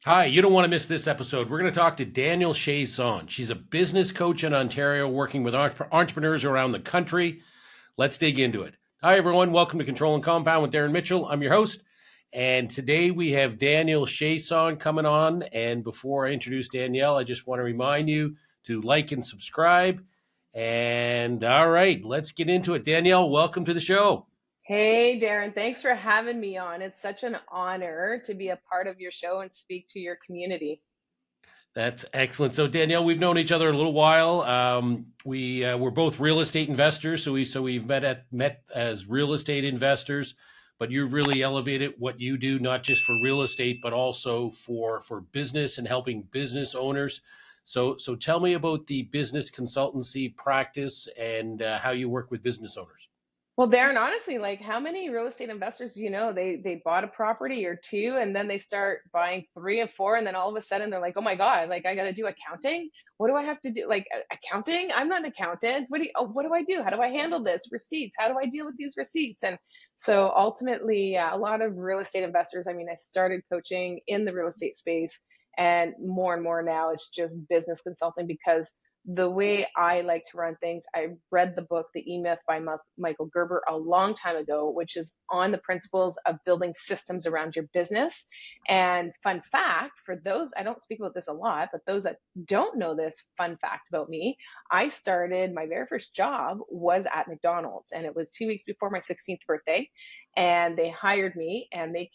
Hi, you don't want to miss this episode. We're going to talk to Danielle Chiasson. She's a business coach in Ontario working with entrepreneurs around the country. Let's dig into it. Hi, everyone. Welcome to Control and Compound with Darren Mitchell. I'm your host. And today we have Danielle Chiasson coming on. And before I introduce Danielle, I just want to remind you to like and subscribe. And all right, let's get into it. Danielle, welcome to the show. Hey, Darren, thanks for having me on. It's such an honor to be a part of your show and speak to your community. That's excellent. So Danielle, we've known each other a little while. We're both real estate investors, so we've met as real estate investors. But you've really elevated what you do, not just for real estate, but also for business and helping business owners. So tell me about the business consultancy practice and how you work with business owners. Well, Darren, honestly, like how many real estate investors do you know? They bought a property or two and then they start buying three and four, and then all of a sudden they're like, "Oh my God, like I got to do accounting. What do I have to do? Like accounting? I'm not an accountant. What do I do? How do I handle this? Receipts? How do I deal with these receipts?" And so ultimately, yeah, a lot of real estate investors, I mean, I started coaching in the real estate space, and more now it's just business consulting because the way I like to run things, I read the book, The E-Myth by Michael Gerber, a long time ago, which is on the principles of building systems around your business. And fun fact for those, I don't speak about this a lot, but those that don't know this fun fact about me, I started my very first job was at McDonald's, and it was 2 weeks before my 16th birthday. And they hired me and they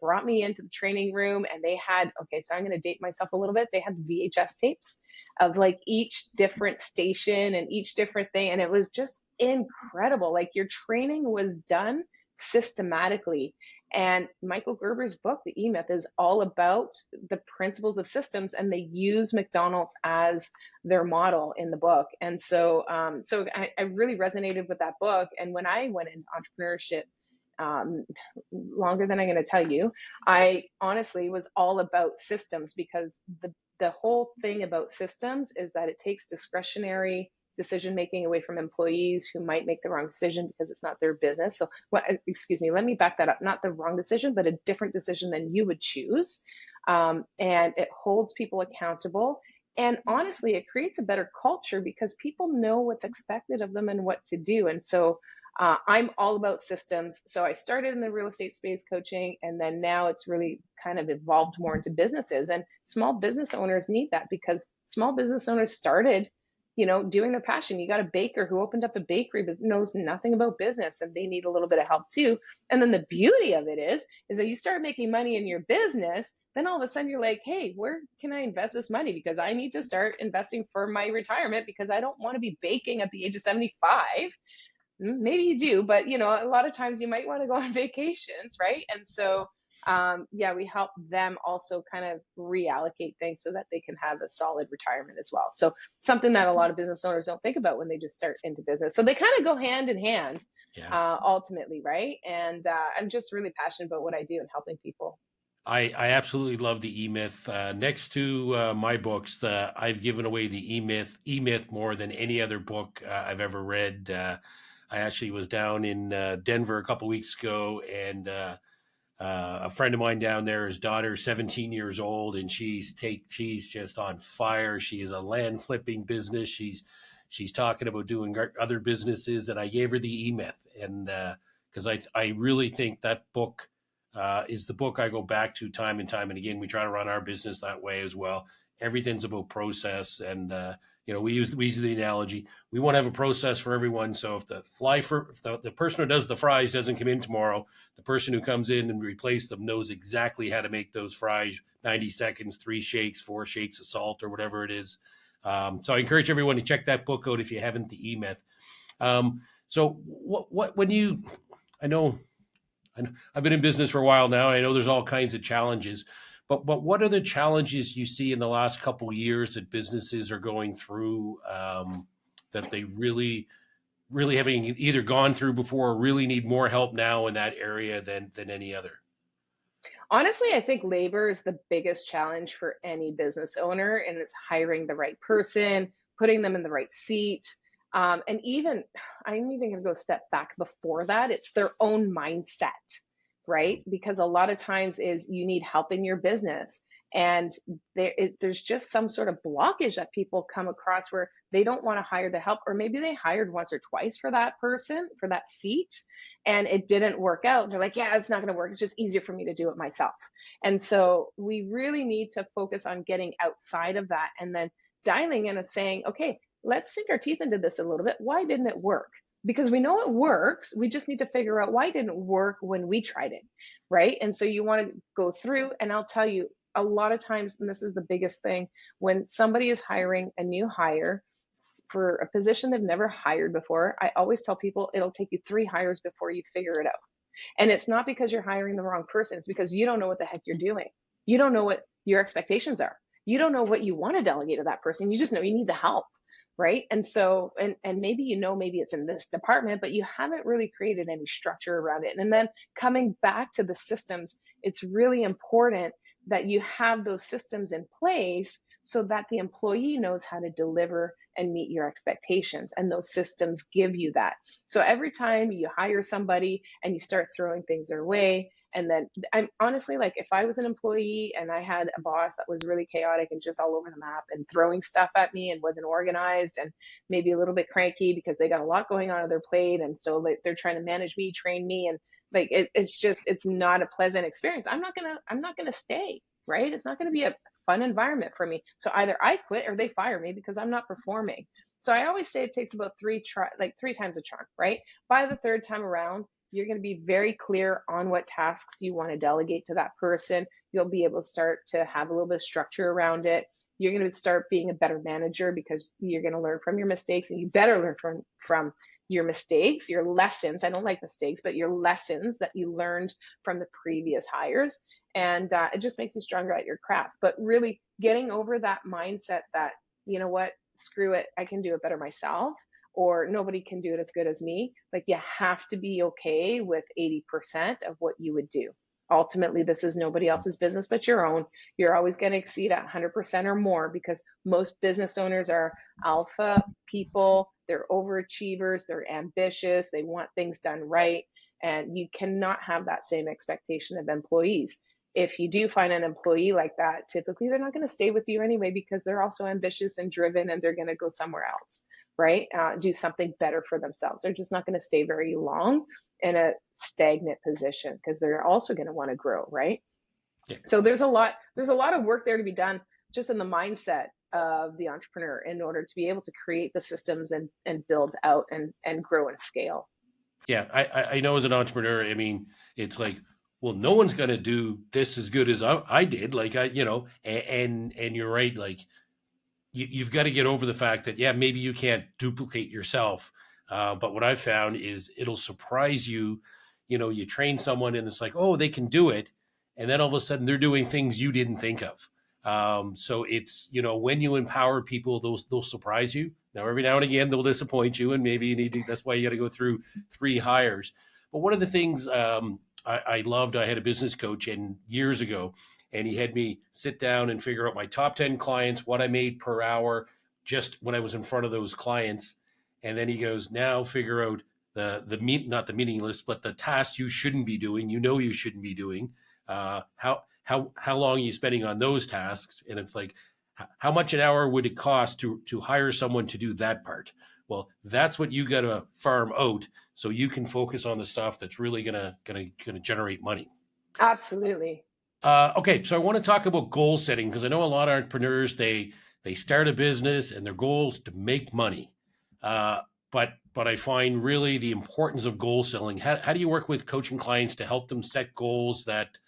brought me into the training room and they had, okay, so I'm going to date myself a little bit. They had the VHS tapes of like each different station and each different thing. And it was just incredible. Like your training was done systematically. And Michael Gerber's book, The E-Myth, is all about the principles of systems, and they use McDonald's as their model in the book. And so I really resonated with that book. And when I went into entrepreneurship, um, longer than I'm going to tell you, I honestly was all about systems because the whole thing about systems is that it takes discretionary decision making away from employees who might make the wrong decision because it's not their business. So, well, excuse me, let me back that up. Not the wrong decision, but a different decision than you would choose. And it holds people accountable. And honestly, it creates a better culture because people know what's expected of them and what to do. And so I'm all about systems. So I started in the real estate space coaching, and then now it's really kind of evolved more into businesses. And small business owners need that because small business owners started, doing their passion. You got a baker who opened up a bakery but knows nothing about business, and they need a little bit of help too. And then the beauty of it is that you start making money in your business, then all of a sudden you're like, hey, where can I invest this money? Because I need to start investing for my retirement because I don't want to be baking at the age of 75. Maybe you do, but a lot of times you might want to go on vacations, right? And so, yeah, we help them also kind of reallocate things so that they can have a solid retirement as well. So something that a lot of business owners don't think about when they just start into business. So they kind of go hand in hand, Yeah. ultimately, right? And I'm just really passionate about what I do and helping people. I absolutely love the E-Myth. Next to my books, I've given away the E-Myth more than any other book I've ever read. I actually was down in Denver a couple weeks ago, and a friend of mine down there, his daughter's 17 years old, and she's just on fire. She is a land flipping business. She's talking about doing other businesses, and I gave her the E-Myth, and because I really think that book is the book I go back to time and time and again. We try to run our business that way as well. Everything's about process, and we use the analogy. We want to have a process for everyone. So if the person who does the fries doesn't come in tomorrow, the person who comes in and replace them knows exactly how to make those fries. 90 seconds, 3 shakes, 4 shakes of salt, or whatever it is. So I encourage everyone to check that book out if you haven't. The E-Myth. So what when you I know I've been in business for a while now, and I know there's all kinds of challenges. But what are the challenges you see in the last couple of years that businesses are going through that they really having either gone through before or really need more help now in that area than any other? Honestly, I think labor is the biggest challenge for any business owner, and it's hiring the right person, putting them in the right seat. And even, I'm even going to go a step back before that. It's their own mindset, right? Because a lot of times is you need help in your business. And there's just some sort of blockage that people come across where they don't want to hire the help, or maybe they hired once or twice for that person, for that seat, and it didn't work out. They're like, yeah, it's not going to work. It's just easier for me to do it myself. And so we really need to focus on getting outside of that and then dialing in and saying, okay, let's sink our teeth into this a little bit. Why didn't it work? Because we know it works. We just need to figure out why it didn't work when we tried it, right? And so you want to go through, and I'll tell you, a lot of times, and this is the biggest thing, when somebody is hiring a new hire for a position they've never hired before, I always tell people it'll take you 3 hires before you figure it out. And it's not because you're hiring the wrong person, it's because you don't know what the heck you're doing. You don't know what your expectations are. You don't know what you want to delegate to that person. You just know you need the help, right? And so, and maybe maybe it's in this department, but you haven't really created any structure around it. And then coming back to the systems, it's really important that you have those systems in place so that the employee knows how to deliver and meet your expectations. And those systems give you that. So every time you hire somebody and you start throwing things their way, and then I'm honestly, like, if I was an employee and I had a boss that was really chaotic and just all over the map and throwing stuff at me and wasn't organized and maybe a little bit cranky because they got a lot going on their plate, and so they're trying to manage me, train me, and like it's not a pleasant experience. I'm not gonna stay, right? It's not gonna be a fun environment for me. So either I quit or they fire me because I'm not performing. So I always say it takes about three times a charm, right? By the third time around, you're going to be very clear on what tasks you want to delegate to that person. You'll be able to start to have a little bit of structure around it. You're going to start being a better manager because you're going to learn from your mistakes, and you better learn from your mistakes, your lessons. I don't like mistakes, but your lessons that you learned from the previous hires. And it just makes you stronger at your craft. But really getting over that mindset that, you know what, screw it, I can do it better myself, or nobody can do it as good as me. Like, you have to be okay with 80% of what you would do. Ultimately, this is nobody else's business but your own. You're always going to exceed at 100% or more, because most business owners are alpha people. They're overachievers. They're ambitious. They want things done right. And you cannot have that same expectation of employees. If you do find an employee like that, typically they're not going to stay with you anyway, because they're also ambitious and driven, and they're going to go somewhere else, right? Do something better for themselves. They're just not going to stay very long in a stagnant position, because they're also going to want to grow, right? Yeah. So there's a lot of work there to be done just in the mindset of the entrepreneur in order to be able to create the systems and build out and grow and scale. Yeah, I know as an entrepreneur, I mean, it's like, well, no one's going to do this as good as I did. Like and you're right. Like you've got to get over the fact that, yeah, maybe you can't duplicate yourself. But what I've found is it'll surprise you. You train someone and it's like, oh, they can do it. And then all of a sudden they're doing things you didn't think of. So it's, when you empower people, they'll surprise you. Now, every now and again, they'll disappoint you, and maybe that's why you got to go through 3 hires. But one of the things I loved, I had a business coach and years ago, and he had me sit down and figure out my top 10 clients, what I made per hour, just when I was in front of those clients. And then he goes, now figure out not the meeting list, but the tasks you shouldn't be doing, you shouldn't be doing. How long are you spending on those tasks? And it's like, how much an hour would it cost to hire someone to do that part? Well, that's what you got to farm out, so you can focus on the stuff that's really gonna generate money. Absolutely. Okay, so I want to talk about goal setting, because I know a lot of entrepreneurs, they start a business and their goal is to make money. Uh, but I find really the importance of goal setting. How do you work with coaching clients to help them set goals that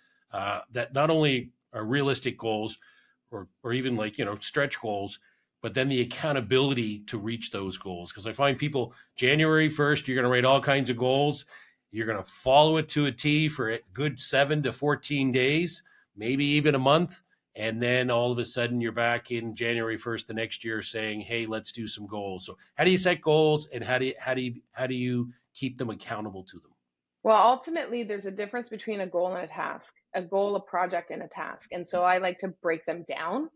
not only are realistic goals, or even like stretch goals, but then the accountability to reach those goals? Because I find people, January 1st, you're going to write all kinds of goals. You're going to follow it to a T for a good 7 to 14 days, maybe even a month. And then all of a sudden you're back in January 1st the next year saying, hey, let's do some goals. So how do you set goals, and how do you keep them accountable to them? Well, ultimately, there's a difference between a goal and a task, a goal, a project, and a task. And so I like to break them down.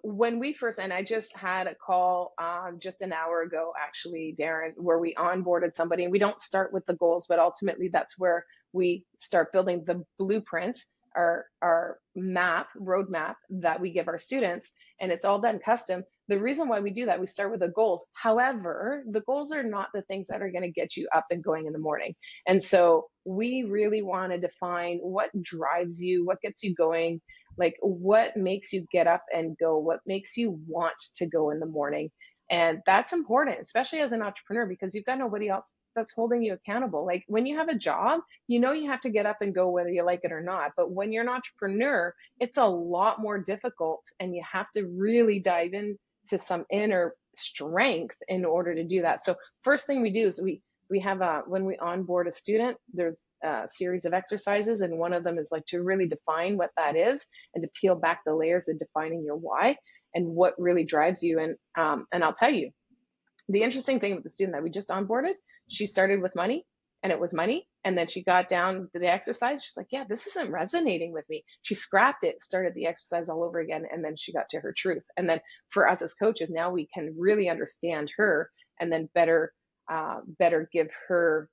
When we first, and I just had a call just an hour ago, actually, Darren, where we onboarded somebody, and we don't start with the goals, but ultimately that's where we start building the blueprint our roadmap that we give our students, and it's all done custom. The reason why we do that, we start with the goals. However, the goals are not the things that are going to get you up and going in the morning. And so we really want to define what drives you, what gets you going, like what makes you get up and go, what makes you want to go in the morning. And that's important, especially as an entrepreneur, because you've got nobody else that's holding you accountable. Like when you have a job, you know you have to get up and go whether you like it or not. But when you're an entrepreneur, it's a lot more difficult, and you have to really dive into some inner strength in order to do that. So first thing we do is we have when we onboard a student, there's a series of exercises, and one of them is like to really define what that is and to peel back the layers of defining your why and what really drives you. And I'll tell you, the interesting thing with the student that we just onboarded, she started with money, and it was money. And then she got down to the exercise. She's like, yeah, this isn't resonating with me. She scrapped it, started the exercise all over again. And then she got to her truth. And then for us as coaches, now we can really understand her and then better give her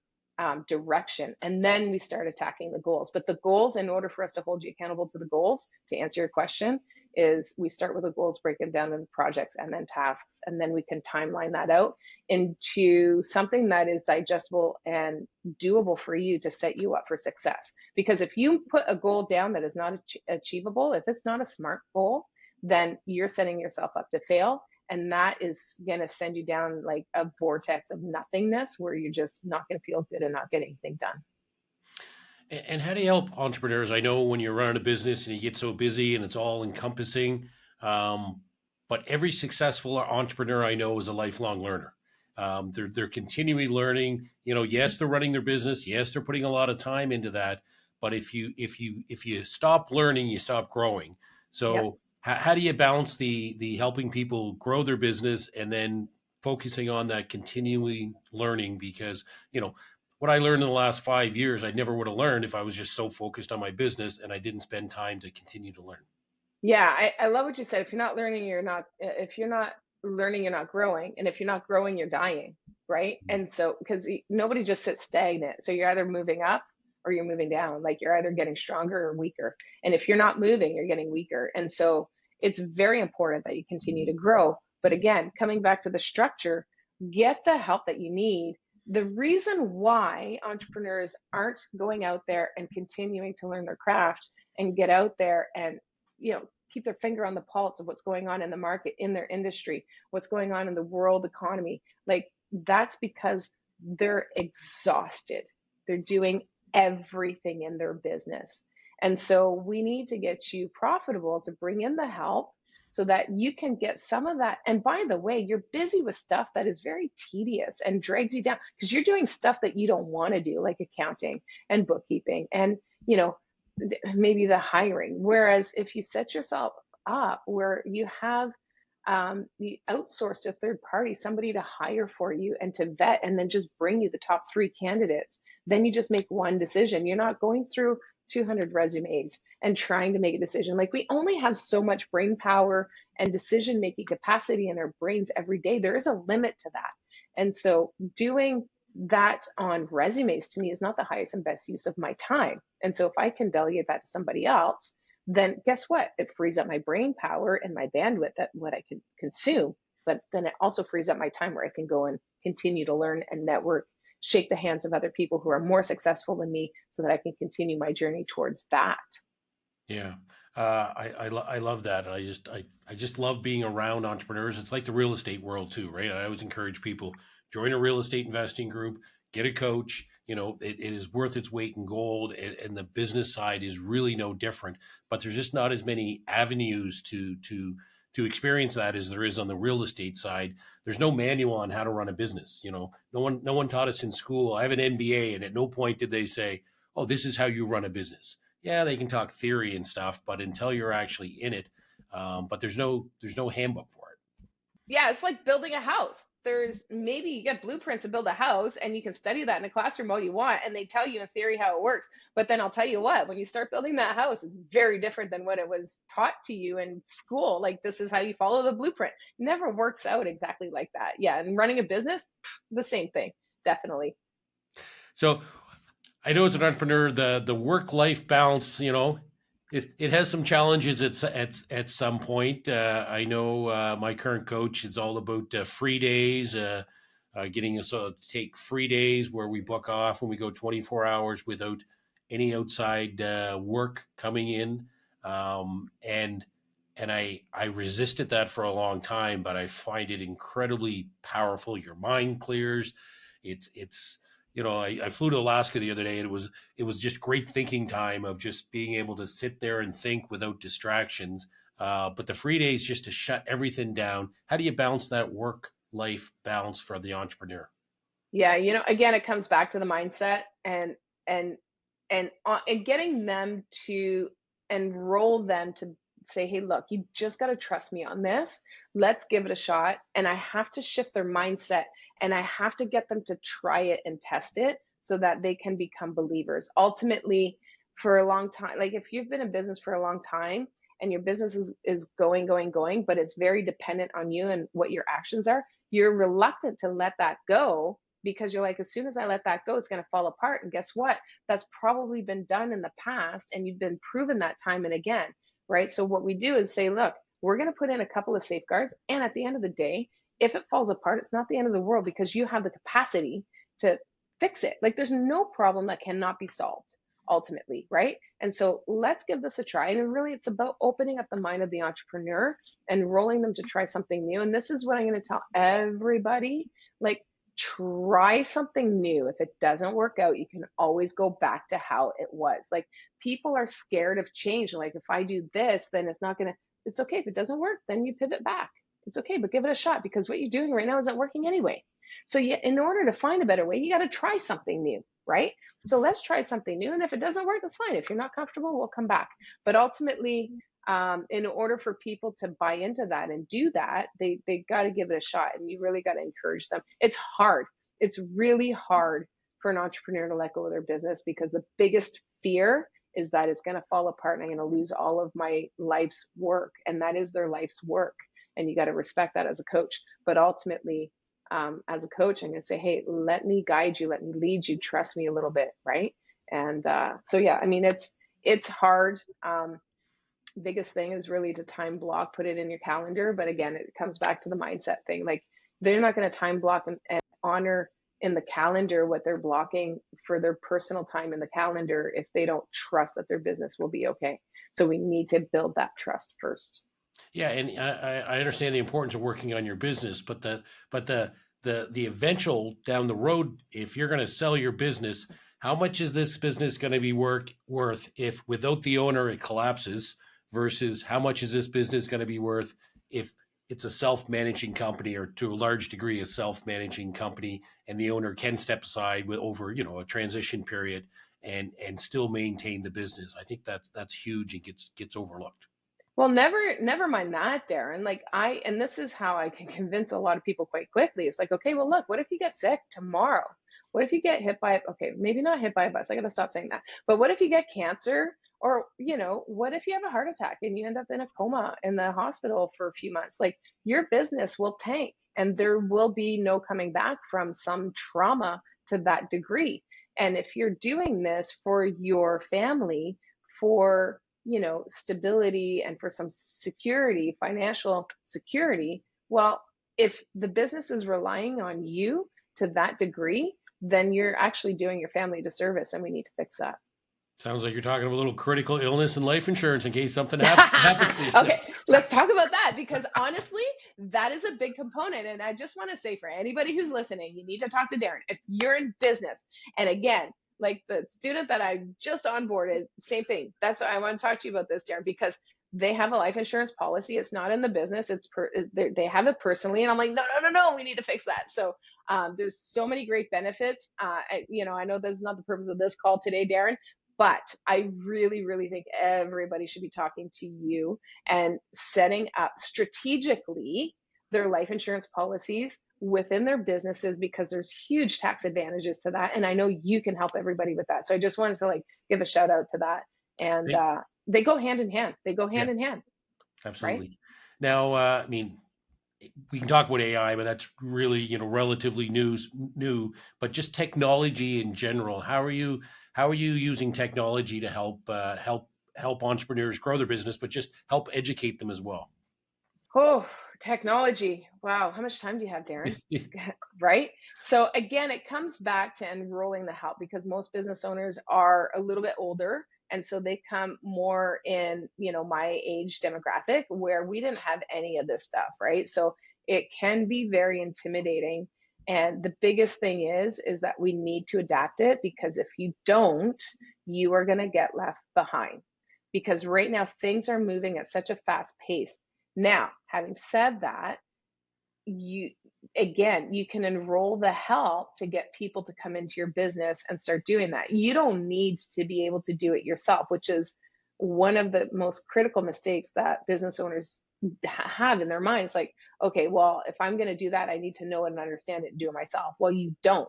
direction. And then we start attacking the goals. But the goals, in order for us to hold you accountable to the goals, to answer your question, is we start with the goals, break them down into projects and then tasks, and then we can timeline that out into something that is digestible and doable for you to set you up for success. Because if you put a goal down that is not achievable, if it's not a SMART goal, then you're setting yourself up to fail. And that is going to send you down like a vortex of nothingness where you're just not going to feel good and not get anything done. And how do you help entrepreneurs? I know when you're running a business and you get so busy and it's all encompassing, but every successful entrepreneur I know is a lifelong learner. They're continually learning. You know, yes, they're running their business. Yes, they're putting a lot of time into that. But if you stop learning, you stop growing. Yep. So how do you balance the helping people grow their business and then focusing on that continually learning? Because what I learned in the last 5 years, I never would have learned if I was just so focused on my business and I didn't spend time to continue to learn. Yeah, I love what you said. If you're not learning, you're not, if you're not learning, you're not growing. And if you're not growing, you're dying, right? And so, because nobody just sits stagnant. So you're either moving up or you're moving down. Like you're either getting stronger or weaker. And if you're not moving, you're getting weaker. And so it's very important that you continue to grow. But again, coming back to the structure, get the help that you need. The reason why entrepreneurs aren't going out there and continuing to learn their craft and get out there and, keep their finger on the pulse of what's going on in the market, in their industry, what's going on in the world economy, like that's because they're exhausted. They're doing everything in their business. And so we need to get you profitable to bring in the help so that you can get some of that. And by the way, you're busy with stuff that is very tedious and drags you down because you're doing stuff that you don't want to do, like accounting and bookkeeping and, maybe the hiring. Whereas if you set yourself up where you have the outsource to a third party, somebody to hire for you and to vet and then just bring you the top 3 candidates, then you just make one decision. You're not going through 200 resumes and trying to make a decision. Like we only have so much brain power and decision making capacity in our brains every day. There is a limit to that. And so doing that on resumes to me is not the highest and best use of my time. And so if I can delegate that to somebody else, then guess what? It frees up my brain power and my bandwidth that what I can consume. But then it also frees up my time where I can go and continue to learn and network, shake the hands of other people who are more successful than me so that I can continue my journey towards that. Yeah. I love that. I just love being around entrepreneurs. It's like the real estate world too, right? I always encourage people, join a real estate investing group, get a coach. It is worth its weight in gold, and the business side is really no different. But there's just not as many avenues to experience that as there is on the real estate side. There's no manual on how to run a business. No one taught us in school. I have an MBA, and at no point did they say, "Oh, this is how you run a business." Yeah, they can talk theory and stuff, but until you're actually in it, but there's no handbook for it. Yeah, it's like building a house. There's maybe you get blueprints to build a house and you can study that in a classroom all you want and they tell you in theory how it works. But then I'll tell you what, when you start building that house, it's very different than what it was taught to you in school. Like this is how you follow the blueprint. It never works out exactly like that. Yeah, and running a business, the same thing, definitely. So I know as an entrepreneur, the work life balance, it has some challenges at some point. I know my current coach is all about free days, getting us to take free days where we book off when we go 24 hours without any outside work coming in. And I resisted that for a long time, but I find it incredibly powerful. Your mind clears. It's I flew to Alaska the other day, and it was just great thinking time of just being able to sit there and think without distractions. But the free days just to shut everything down. How do you balance that work life balance for the entrepreneur? Yeah, again, it comes back to the mindset and and getting them to enroll them to say, "Hey, look, you just got to trust me on this. Let's give it a shot." And I have to shift their mindset and I have to get them to try it and test it so that they can become believers. Ultimately, for a long time, like if you've been in business for a long time and your business is going, but it's very dependent on you and what your actions are, you're reluctant to let that go because you're like, as soon as I let that go, it's going to fall apart. And guess what? That's probably been done in the past and you've been proven that time and again, right? So what we do is say, look, we're going to put in a couple of safeguards. And at the end of the day, if it falls apart, it's not the end of the world because you have the capacity to fix it. Like there's no problem that cannot be solved ultimately, right? And so let's give this a try. And really, it's about opening up the mind of the entrepreneur and rolling them to try something new. And this is what I'm going to tell everybody. Like, try something new. If it doesn't work out, you can always go back to how it was. Like people are scared of change. Like if I do this, then it's not going to, it's okay. If it doesn't work, then you pivot back. It's okay, but give it a shot because what you're doing right now isn't working anyway. So in order to find a better way, you got to try something new, right? So let's try something new. And if it doesn't work, that's fine. If you're not comfortable, we'll come back. But ultimately, in order for people to buy into that and do that, they got to give it a shot, and you really got to encourage them. It's hard. It's really hard for an entrepreneur to let go of their business because the biggest fear is that it's going to fall apart and I'm going to lose all of my life's work, and that is their life's work. And you got to respect that as a coach. But ultimately, as a coach, I'm going to say, hey, let me guide you, let me lead you, trust me a little bit, right? And so yeah, I mean, it's hard. Biggest thing is really to time block, put it in your calendar. But again, it comes back to the mindset thing. Like they're not going to time block and honor in the calendar what they're blocking for their personal time in the calendar if they don't trust that their business will be okay. So we need to build that trust first. Yeah, and I understand the importance of working on your business, but the eventual down the road, if you're going to sell your business, how much is this business going to be worth if without the owner it collapses, versus how much is this business going to be worth if it's a self-managing company, or to a large degree a self-managing company, and the owner can step aside with over a transition period and still maintain the business. I think that's huge and gets overlooked. Well, never mind that, Darren. Like and this is how I can convince a lot of people quite quickly. It's like, okay, well, look, what if you get sick tomorrow? What if you get hit by, okay, maybe not hit by a bus. I gotta stop saying that. But what if you get cancer? Or, what if you have a heart attack and you end up in a coma in the hospital for a few months? Like your business will tank and there will be no coming back from some trauma to that degree. And if you're doing this for your family, for stability and for some security, financial security, well, if the business is relying on you to that degree, then you're actually doing your family a disservice, and we need to fix that. Sounds like you're talking about a little critical illness and life insurance in case something happens to you. Okay, let's talk about that because honestly, that is a big component. And I just want to say for anybody who's listening, you need to talk to Darren. If you're in business, and again, like the student that I just onboarded, same thing. That's why I want to talk to you about this, Darren, because they have a life insurance policy. It's not in the business. They have it personally, and I'm like, no. We need to fix that. So there's so many great benefits. I know this is not the purpose of this call today, Darren, but I really, really think everybody should be talking to you and setting up strategically their life insurance policies within their businesses because there's huge tax advantages to that. And I know you can help everybody with that. So I just wanted to give a shout out to that. And they go hand in hand. They go hand in hand. Absolutely. Right? Now, I mean, we can talk about AI, but that's really, relatively new, but just technology in general. How are you using technology to help help entrepreneurs grow their business, but just help educate them as well. Oh, technology. Wow. How much time do you have, Darren? Right? So again, it comes back to enrolling the help because most business owners are a little bit older. And so they come more in, my age demographic where we didn't have any of this stuff, right? So it can be very intimidating. And the biggest thing is that we need to adapt it because if you don't, you are going to get left behind. Because right now things are moving at such a fast pace. Now, having said that, you again, you can enroll the help to get people to come into your business and start doing that. You don't need to be able to do it yourself, which is one of the most critical mistakes that business owners have in their minds. Like, okay, well, if I'm going to do that, I need to know and understand it and do it myself. Well, you don't.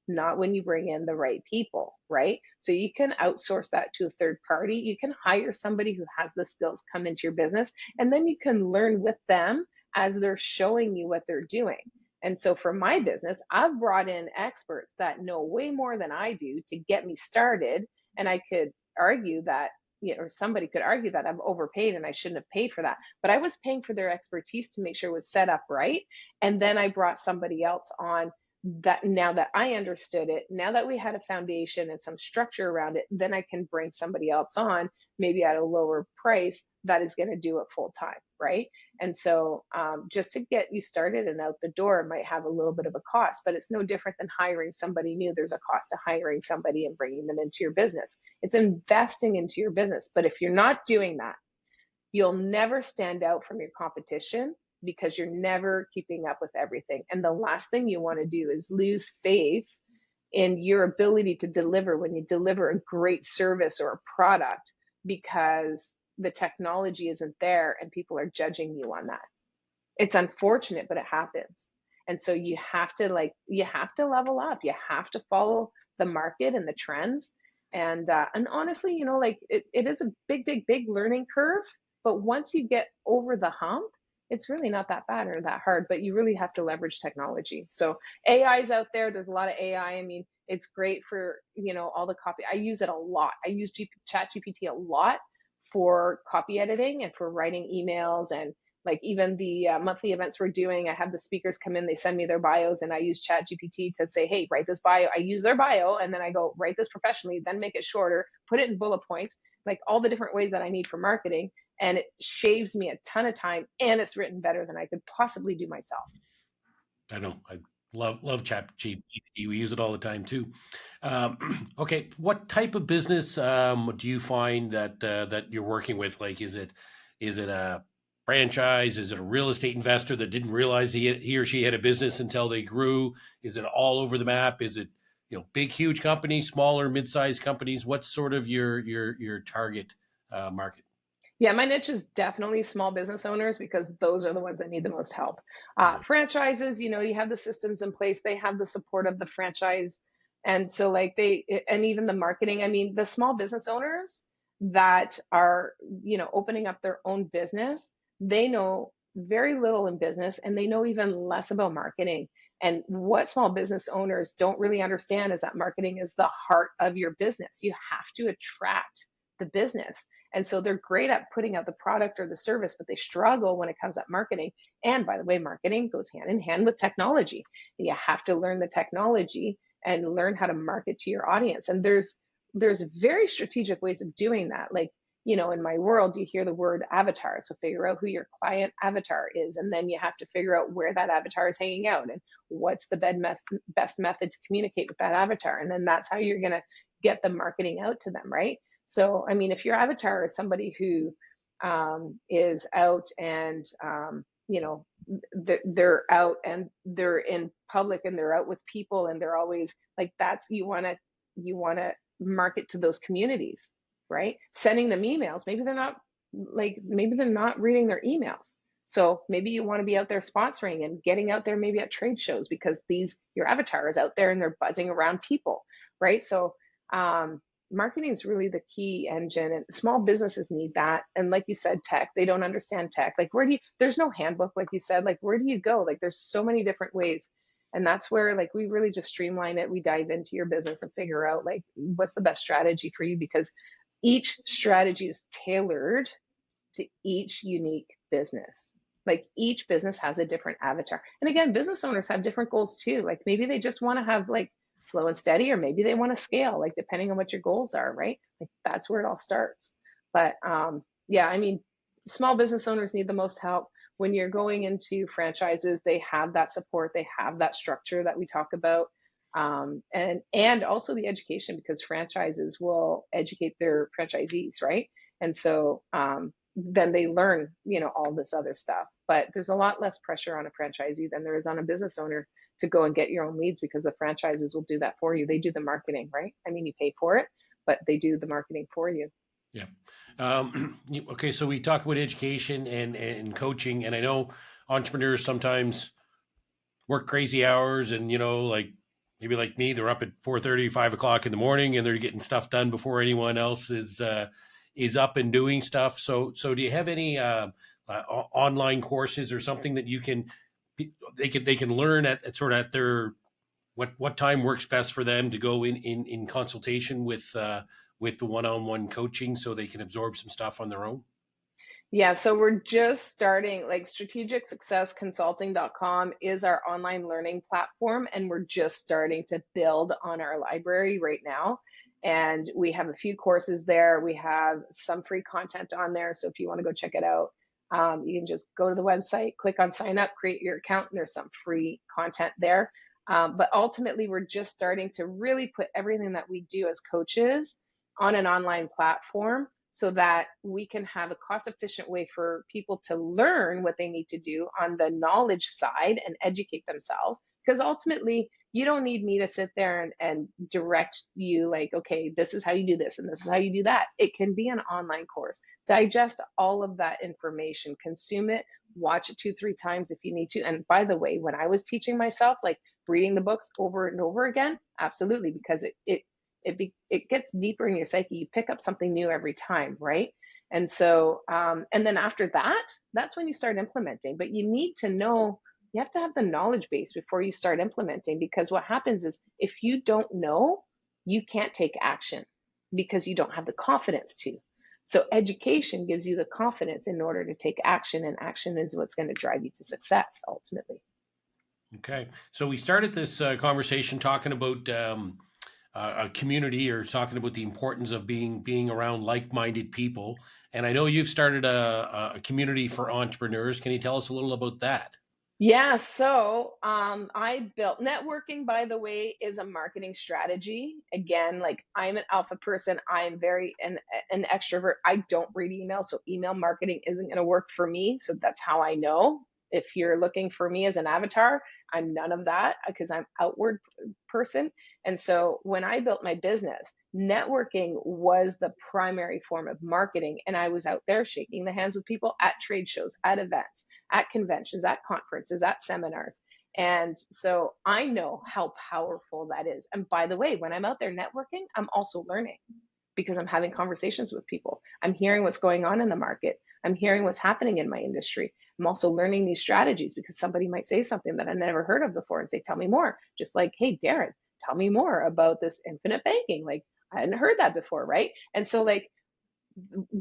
Not when you bring in the right people, right? So you can outsource that to a third party. You can hire somebody who has the skills come into your business, and then you can learn with them as they're showing you what they're doing. And so for my business, I've brought in experts that know way more than I do to get me started. And I could argue that, or somebody could argue that I'm overpaid and I shouldn't have paid for that. But I was paying for their expertise to make sure it was set up right. And then I brought somebody else on that now that I understood it, now that we had a foundation and some structure around it, then I can bring somebody else on, maybe at a lower price that is going to do it full time, right? And so just to get you started and out the door might have a little bit of a cost, but it's no different than hiring somebody new. There's a cost to hiring somebody and bringing them into your business. It's investing into your business. But if you're not doing that, you'll never stand out from your competition because you're never keeping up with everything. And the last thing you want to do is lose faith in your ability to deliver when you deliver a great service or a product because the technology isn't there and people are judging you on that. It's unfortunate, but it happens. And so you have to level up. You have to follow the market and the trends. And honestly, it is a big, big, big learning curve. But once you get over the hump, it's really not that bad or that hard, but you really have to leverage technology. So AI is out there. There's a lot of AI. I mean, it's great for, all the copy. I use it a lot. I use Chat GPT a lot for copy editing and for writing emails and like even the monthly events we're doing. I have the speakers come in, they send me their bios, and I use Chat GPT to say, hey, write this bio. I use their bio, and then I go, write this professionally, then make it shorter, put it in bullet points, like all the different ways that I need for marketing. And it shaves me a ton of time, and it's written better than I could possibly do myself. I know. I love Chat GPT. We use it all the time too. Okay, what type of business do you find that you're working with? Like, is it a franchise? Is it a real estate investor that didn't realize he or she had a business until they grew? Is it all over the map? Is it big, huge companies, smaller, mid-sized companies? What's sort of your target market? Yeah, my niche is definitely small business owners because those are the ones that need the most help. Mhm. Franchises, you have the systems in place, they have the support of the franchise. And so, like, and even the marketing. I mean, the small business owners that are, opening up their own business, they know very little in business and they know even less about marketing. And what small business owners don't really understand is that marketing is the heart of your business. You have to attract the business. And so they're great at putting out the product or the service, but they struggle when it comes at marketing. And by the way, marketing goes hand in hand with technology. You have to learn the technology and learn how to market to your audience. And there's very strategic ways of doing that. Like, in my world, you hear the word avatar. So figure out who your client avatar is. And then you have to figure out where that avatar is hanging out and what's the best method to communicate with that avatar. And then that's how you're going to get the marketing out to them, right? So, I mean, if your avatar is somebody who is out and, they're out and they're in public and they're out with people and they're always like, you want to market to those communities, right? Sending them emails. Maybe they're not reading their emails. So maybe you want to be out there sponsoring and getting out there maybe at trade shows because your avatar is out there and they're buzzing around people, right? So, marketing is really the key engine and small businesses need that. And like you said, tech, they don't understand tech. Like there's no handbook, like you said, like where do you go? Like there's so many different ways. And that's where like we really just streamline it. We dive into your business and figure out like what's the best strategy for you because each strategy is tailored to each unique business. Like each business has a different avatar. And again, business owners have different goals too. Like maybe they just want to have like slow and steady, or maybe they want to scale, like depending on what your goals are, right? Like that's where it all starts. But yeah, I mean, small business owners need the most help. When you're going into franchises, they have that support, they have that structure that we talk about. And also the education, because franchises will educate their franchisees, right? And so then they learn, all this other stuff. But there's a lot less pressure on a franchisee than there is on a business owner to go and get your own leads, because the franchises will do that for you. They do the marketing, right? I mean, you pay for it, but they do the marketing for you. Yeah. Okay, so we talk about education and coaching, and I know entrepreneurs sometimes work crazy hours, and like maybe like me, they're up at 4:30, 5 o'clock in the morning, and they're getting stuff done before anyone else is up and doing stuff. So do you have any online courses or something that they can learn at sort of at their what time works best for them to go in consultation with the one-on-one coaching, so they can absorb some stuff on their own? Yeah, so we're just starting, like strategicsuccessconsulting.com is our online learning platform, and we're just starting to build on our library right now. And we have a few courses there. We have some free content on there. So if you want to go check it out, you can just go to the website, click on sign up, create your account, and there's some free content there. But ultimately, we're just starting to really put everything that we do as coaches on an online platform, so that we can have a cost efficient way for people to learn what they need to do on the knowledge side and educate themselves. Because ultimately, you don't need me to sit there and direct you like, okay, this is how you do this and this is how you do that. It can be an online course. Digest all of that information, consume it, watch it 2, 3 times if you need to. And by the way, when I was teaching myself, like reading the books over and over again, absolutely, because it gets deeper in your psyche. You pick up something new every time, right? And so, and then after that, that's when you start implementing. But you need to know, you have to have the knowledge base before you start implementing, because what happens is if you don't know, you can't take action because you don't have the confidence to. So education gives you the confidence in order to take action, and action is what's going to drive you to success ultimately. Okay, so we started this conversation talking about a community, or talking about the importance of being around like-minded people. And I know you've started a community for entrepreneurs. Can you tell us a little about that? Yeah, so I built networking, by the way, is a marketing strategy. Again, like I'm an alpha person, I'm very an extrovert. I don't read email, so email marketing isn't going to work for me. So that's how I know. If you're looking for me as an avatar, I'm none of that, because I'm outward person. And so when I built my business, networking was the primary form of marketing, and I was out there shaking the hands with people at trade shows, at events, at conventions, at conferences, at seminars. And so I know how powerful that is. And by the way, when I'm out there networking, I'm also learning, because I'm having conversations with people. I'm hearing what's going on in the market. I'm hearing what's happening in my industry. I'm also learning these strategies, because somebody might say something that I never heard of before and say, tell me more. Just like, hey, Darren, tell me more about this infinite banking. Like, I hadn't heard that before, right? And so, like,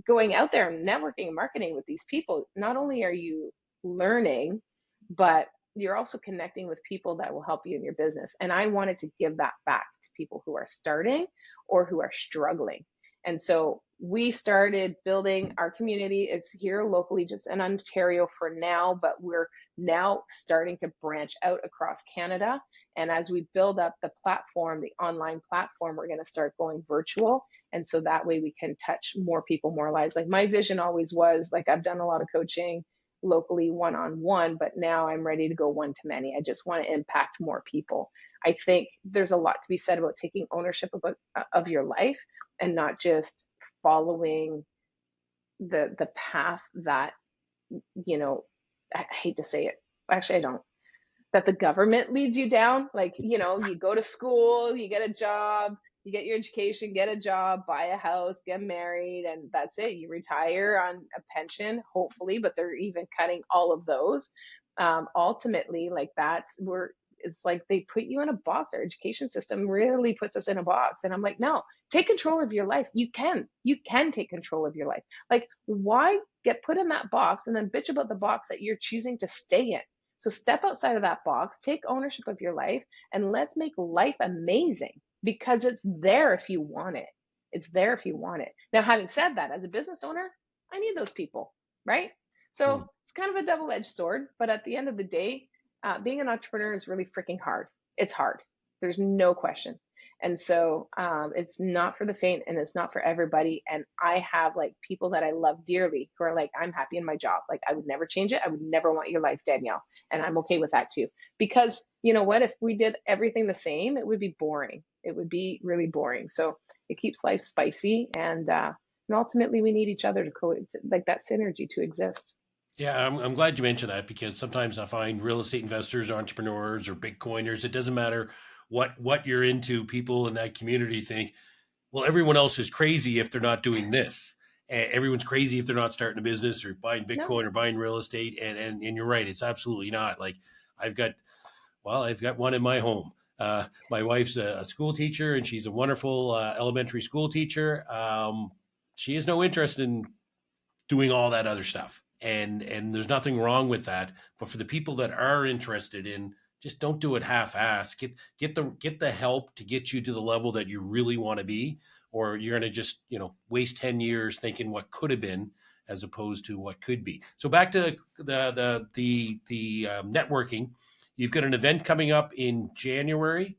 going out there and networking and marketing with these people, not only are you learning, but you're also connecting with people that will help you in your business. And I wanted to give that back to people who are starting or who are struggling. And so we started building our community. It's here locally, just in Ontario for now, but we're now starting to branch out across Canada. And as we build up the platform, the online platform, we're going to start going virtual. And so that way we can touch more people, more lives. Like my vision always was, like, I've done a lot of coaching locally one-on-one, but now I'm ready to go one to many. I just want to impact more people. I think there's a lot to be said about taking ownership of your life, and not just following the path that, I hate to say it, actually I don't, that the government leads you down. Like, you go to school, you get a job, you get your education, get a job, buy a house, get married, and that's it. You retire on a pension, hopefully, but they're even cutting all of those. Ultimately, like, that's where it's like they put you in a box. Our education system really puts us in a box. And I'm like, no, Take control of your life. You can take control of your life. Like, why get put in that box and then bitch about the box that you're choosing to stay in? So step outside of that box, take ownership of your life, and let's make life amazing, because it's there if you want it. It's there if you want it. Now, having said that, as a business owner, I need those people, right? So Mm. it's kind of a double-edged sword, but at the end of the day, being an entrepreneur is really freaking hard. It's hard. There's no question. And so it's not for the faint, and it's not for everybody. And I have like people that I love dearly who are like, I'm happy in my job. Like, I would never change it. I would never want your life, Danielle. And I'm okay with that too. Because you know what? If we did everything the same, it would be boring. It would be really boring. So it keeps life spicy. And ultimately, we need each other to like that synergy to exist. Yeah, I'm glad you mentioned that because sometimes I find real estate investors, entrepreneurs, or Bitcoiners, it doesn't matter what you're into, people in that community think, well, everyone else is crazy if they're not doing this. And everyone's crazy if they're not starting a business or buying No, Bitcoin or buying real estate. And you're right, it's absolutely not. Like I've got I've got one in my home. My wife's a school teacher, and she's a wonderful elementary school teacher. She has no interest in doing all that other stuff, and there's nothing wrong with that. But for the people that are interested in, just don't do it half-ass. Get the help to get you to the level that you really want to be, or you're going to just waste 10 years thinking what could have been as opposed to what could be. So back to the networking. You've got an event coming up in January.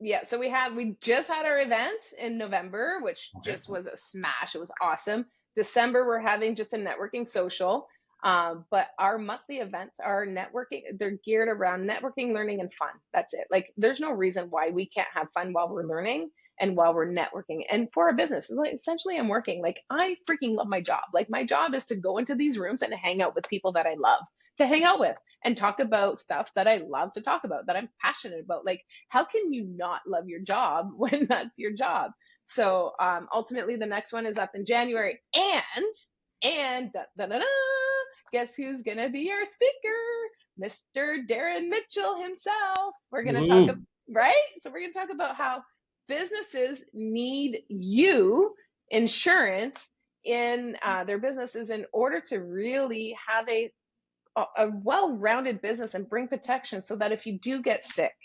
yeah, so we just had our event in November, which Okay. just was a smash. It was awesome. December, we're having just a networking social. But our monthly events are networking. They're geared around networking, learning, and fun. That's it. Like, there's no reason why we can't have fun while we're learning and while we're networking. And for a business, like, essentially, I'm working. Like, I freaking love my job. Like, my job is to go into these rooms and hang out with people that I love to hang out with and talk about stuff that I love to talk about, that I'm passionate about. Like, how can you not love your job when that's your job? So ultimately, the next one is up in January, and da, da, da, da, guess who's gonna be our speaker? Mr. Darren Mitchell himself. We're gonna talk, Woo. right? So we're gonna talk about how businesses need you, insurance, in their businesses in order to really have a well-rounded business and bring protection, so that if you do get sick,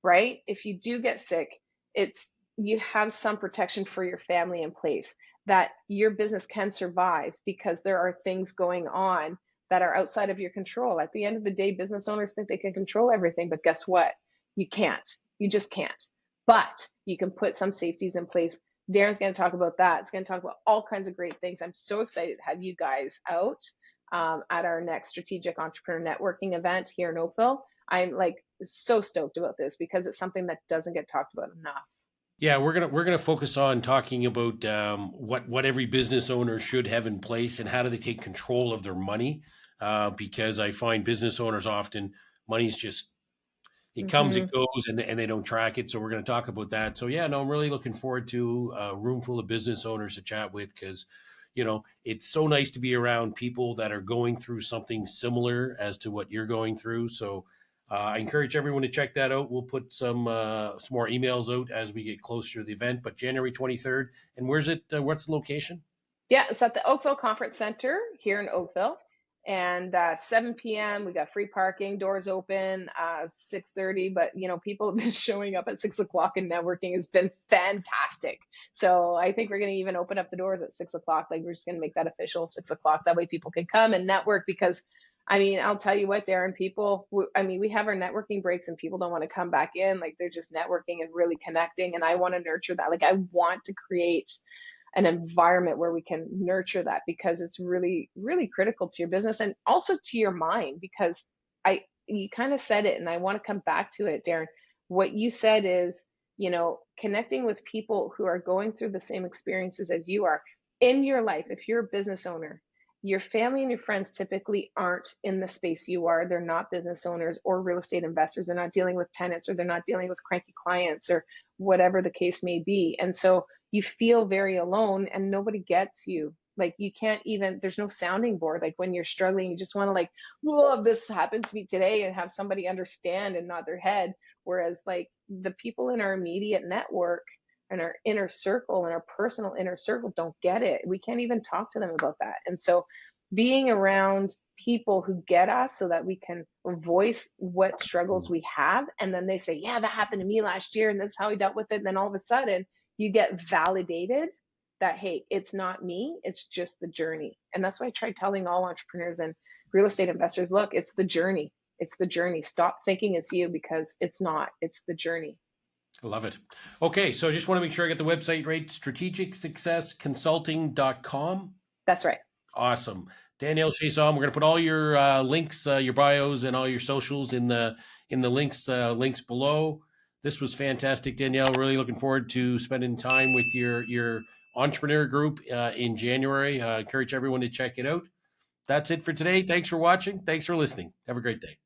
right? If you do get sick, it's you have some protection for your family in place, that your business can survive because there are things going on that are outside of your control. At the end of the day, business owners think they can control everything, but guess what? You can't. You just can't. But you can put some safeties in place. Darren's going to talk about that. It's going to talk about all kinds of great things. I'm so excited to have you guys out at our next strategic entrepreneur networking event here in Oakville. I'm like so stoked about this because it's something that doesn't get talked about enough. Yeah, we're gonna focus on talking about what every business owner should have in place and how do they take control of their money. Because I find business owners often money's just it comes, Mm-hmm. it goes, and they don't track it. So we're going to talk about that. So yeah, no, I'm really looking forward to a room full of business owners to chat with because it's so nice to be around people that are going through something similar as to what you're going through. So I encourage everyone to check that out. We'll put some more emails out as we get closer to the event. But January 23rd, and where's it? What's the location? Yeah, it's at the Oakville Conference Center here in Oakville. And 7 p.m. we got free parking, doors open 6:30. But people have been showing up at 6 o'clock, and networking has been fantastic. So I think we're going to even open up the doors at 6 o'clock. Like, we're just going to make that official 6 o'clock. That way people can come and network. Because I mean, I'll tell you what, Darren, I mean, we have our networking breaks and people don't want to come back in. Like, they're just networking and really connecting. And I want to nurture that. Like, I want to create an environment where we can nurture that, because it's really, really critical to your business and also to your mind. Because you kind of said it, and I want to come back to it, Darren. What you said is, connecting with people who are going through the same experiences as you are in your life. If you're a business owner, your family and your friends typically aren't in the space you are. They're not business owners or real estate investors. They're not dealing with tenants, or they're not dealing with cranky clients, or whatever the case may be. And so you feel very alone, and nobody gets you. Like, you can't even, there's no sounding board. Like, when you're struggling, you just want to, like, well, this happened to me today, and have somebody understand and nod their head. Whereas, like, the people in our immediate network, and our inner circle and our personal inner circle don't get it. We can't even talk to them about that. And so being around people who get us so that we can voice what struggles we have, and then they say, yeah, that happened to me last year and this is how I dealt with it, and then all of a sudden you get validated that, hey, it's not me, it's just the journey. And that's why I try telling all entrepreneurs and real estate investors, look, it's the journey. It's the journey. Stop thinking it's you, because it's not. It's the journey. I love it. Okay, so I just want to make sure I get the website right. strategicsuccessconsulting.com. That's right. Awesome. Danielle Chiasson, we're going to put all your links, your bios, and all your socials in the links below. This was fantastic, Danielle. Really looking forward to spending time with your entrepreneur group in January. Encourage everyone to check it out. That's it for today. Thanks for watching. Thanks for listening. Have a great day.